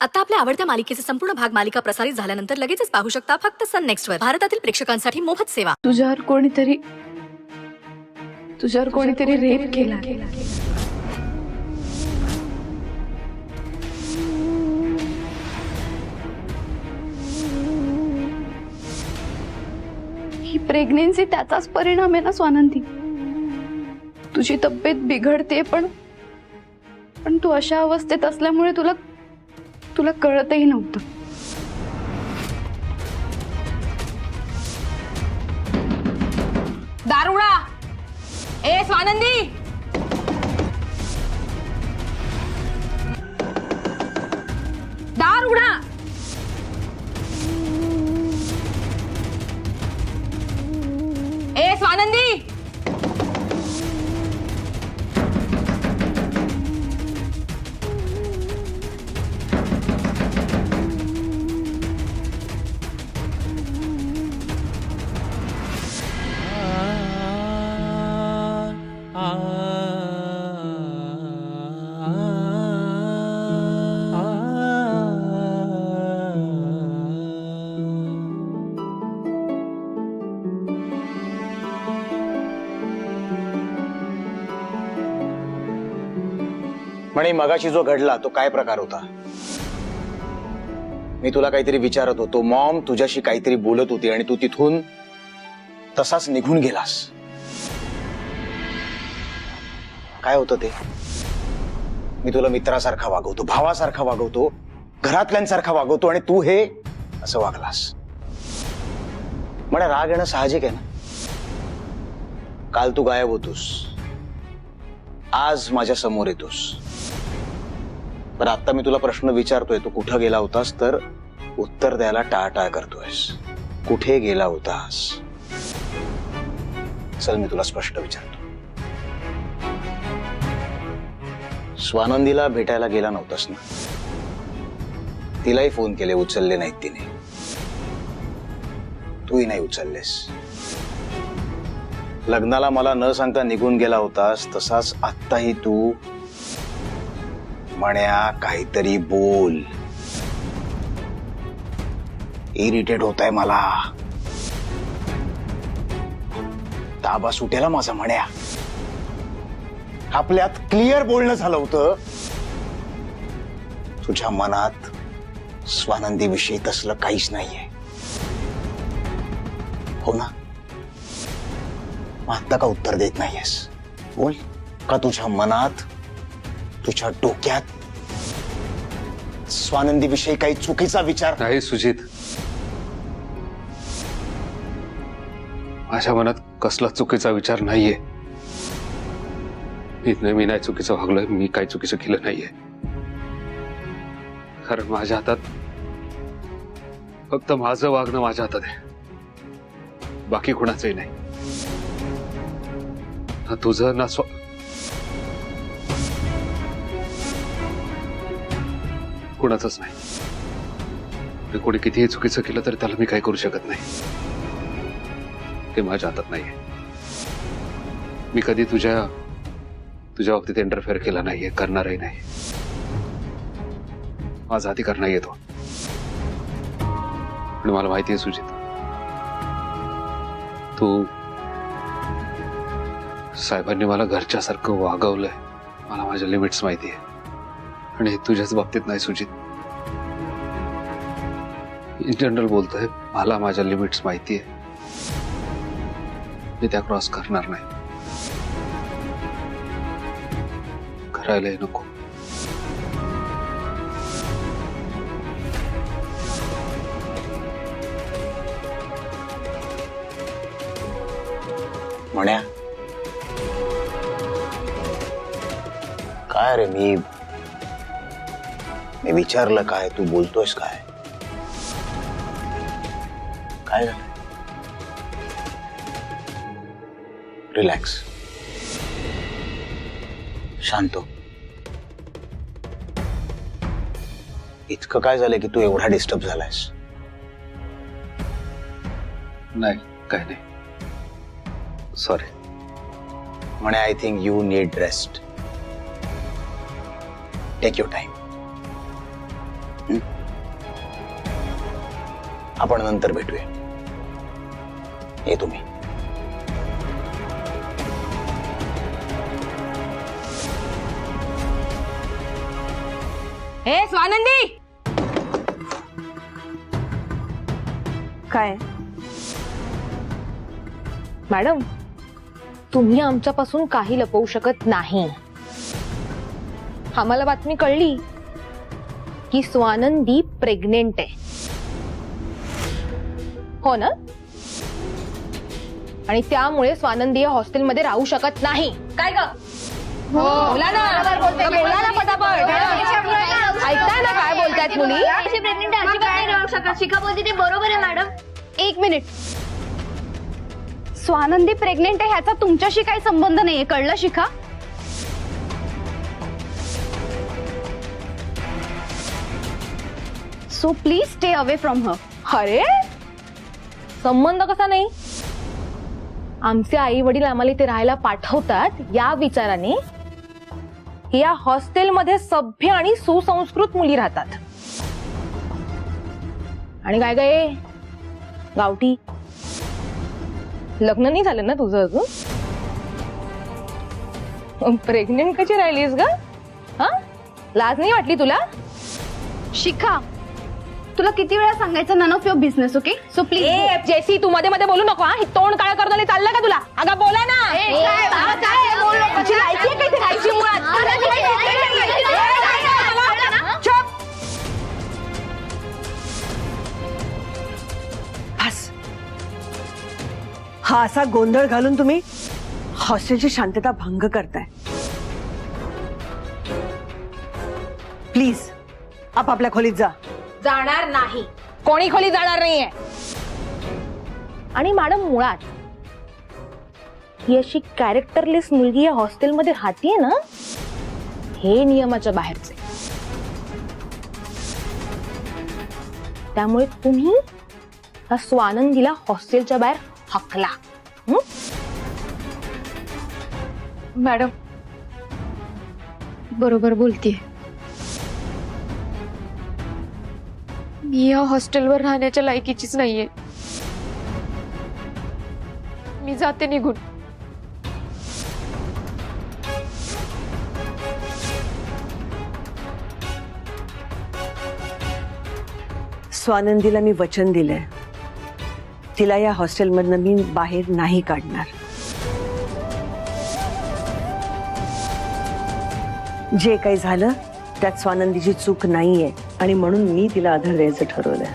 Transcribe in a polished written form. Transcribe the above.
आता आपल्या आवडत्या मालिकेचे संपूर्ण भाग मालिका प्रसारित झाल्यानंतर लगेचच पाहू शकता फक्त सन नेक्स्ट वर. भारतातील प्रेक्षकांसाठी मोफत सेवा. तुझ्यावर कोणीतरी रेप केला. ही प्रेग्नेन्सी त्याचाच परिणाम आहे ना स्वानंदी. तुझी तब्येत बिघडते पण तू अशा अवस्थेत असल्यामुळे तुला कळतही नव्हतं. दारुडा, ए स्वानंदी, दारुडा. ए स्वानंदी, म्हणे मगाशी जो घडला तो काय प्रकार होता? मी तुला काहीतरी विचारत होतो. मॉम तुझ्याशी काहीतरी बोलत होती आणि तू तिथून तसाच निघून गेलास. काय होतं ते? मी तुला मित्रासारखा वागवतो, भावासारखा वागवतो, घरातल्यांसारखा वागवतो आणि तू हे असं वागलास. म्हणे राग येणं साहजिक आहे ना. काल तू गायब होतोस, आज माझ्या समोर येतोस. पण आता मी तुला प्रश्न विचारतोय, तू कुठं गेला होतास? तर उत्तर द्यायला टाळाटाळ करतोयस. कुठे गेला होतास? चल मी तुला स्पष्ट विचारतो. स्वानंदीला भेटायला गेला नव्हतास ना? तिलाही फोन केले, उचलले नाहीत तिने. तूही नाही उचललेस. लग्नाला मला न सांगता निघून गेला होतास, तसाच आत्ताही तू म्हण्या काहीतरी बोल. इरिटेट होत आहे मला. ताबा सुटेला माझा म्हण्या. आपल्यात क्लिअर बोलणं झालं होतं. तुझ्या मनात स्वानंदी विषयी तसलं काहीच नाहीये, हो ना? आता का उत्तर देत नाहीयेस? बोल. का तुझ्या मनात, तुझ्या डोक्यात स्वानंदी विषयी काही चुकीचा विचार नाही? सुजित, माझ्या मनात कसला चुकीचा विचार नाहीये. मी नाही चुकीचं वागलोय. मी काही चुकीचं केलं नाहीये. कारण माझ्या हातात फक्त माझं वागणं माझ्या हातात आहे, बाकी कोणाचंही नाही. ना तुझं ना कुणाचंच नाही. कोणी कितीही चुकीचं केलं तरी त्याला मी काही करू शकत नाही. ते माझ्या हातात नाहीये. मी कधी तुझ्या बाबतीत इंटरफेअर केला नाहीये, करणारही नाही. माझा अधिकार नाहीये तो. आणि मला माहिती आहे सुजित, तू साहेबांनी मला घरच्यासारखं वागवलंय. मला माझ्या लिमिट्स माहिती आहे. आणि तुझ्याच बाबतीत नाही सुजित, इन जनरल बोलतोय. मला माझ्या लिमिट्स माहिती आहे. मी त्या क्रॉस करणार नाही. करायलाही नको. म्हण्या काय रे? मी विचारलं काय, तू बोलतोयस काय? काय झालं? रिलॅक्स, शांत हो. इतकं काय झालंय की तू एवढा डिस्टर्ब झालायस? नाही, काय नाही. सॉरी. म्हणे I think you need rest. Take your time. हं? आपण नंतर भेटूया. ये तुम्ही. ए स्वानंदी, काय मॅडम, तुम्ही आमच्यापासून काही लपवू शकत नाही. आम्हाला बातमी कळली की स्वानंदी प्रेग्नेंट आहे, हो ना? आणि त्यामुळे स्वानंदी या हॉस्टेलमध्ये राहू शकत नाही. काय ग? बोला ना, बोला ना पटापट. ऐकताय ना काय बोलतायत मुली? प्रेग्नेंट अजिबात नाही राहू शकत. शिखा बोलते ते बरोबर आहे मॅडम. एक मिनिट. स्वानंदी प्रेग्नेंट आहे ह्याचा तुमच्याशी काही संबंध नाहीये, कळलं Shikha? So please stay away from her. अरे संबंध कसा नाही? आमचे आई वडील आम्हाला इथे राहायला पाठवतात या विचाराने या हॉस्टेलमध्ये सभ्य आणि सुसंस्कृत मुली राहतात. आणि काय काय गावठी, लग्न नाही झालं ना तुझं अजून? प्रेग्नेंट कशी राहिलीस ग? हा, लाज नाही वाटली तुला? शिखा, तुला किती वेळा सांगायचं, none of your business. Okay, so please. ए जेसी, तू मध्ये मध्ये बोलू नको. हा, हे तोंड काळं करतो चाललं का तुला? अगं बोला ना. तुझी लायकी आहे का इथे राहायची मुळात? बस. हा असा गोंधळ घालून तुम्ही हॉस्टेलची शांतता भंग करताय. प्लीज आपापल्या खोलीत जा. जाणार नाही, कोणी खोली जाणार नाहीये. आणि मॅडम, मुळात ही अशी कॅरेक्टरलेस मुलगी या हॉस्टेलमध्ये राहतीये ना, हे नियमाच्या बाहेरचे. त्यामुळे तुम्ही या स्वानंदीला हॉस्टेलच्या बाहेर हकला. मॅडम बरोबर बोलतीये. मी या हॉस्टेलवर राहण्याच्या लायकीचीच नाहीये. मी जाते निघून. स्वानंदीला मी वचन दिलंय, तिला या हॉस्टेलमधनं मी बाहेर नाही काढणार. जे काही झालं त्यात स्वानंदीची चूक नाहीये आणि म्हणून मी तिला आधार द्यायचं ठरवलंय.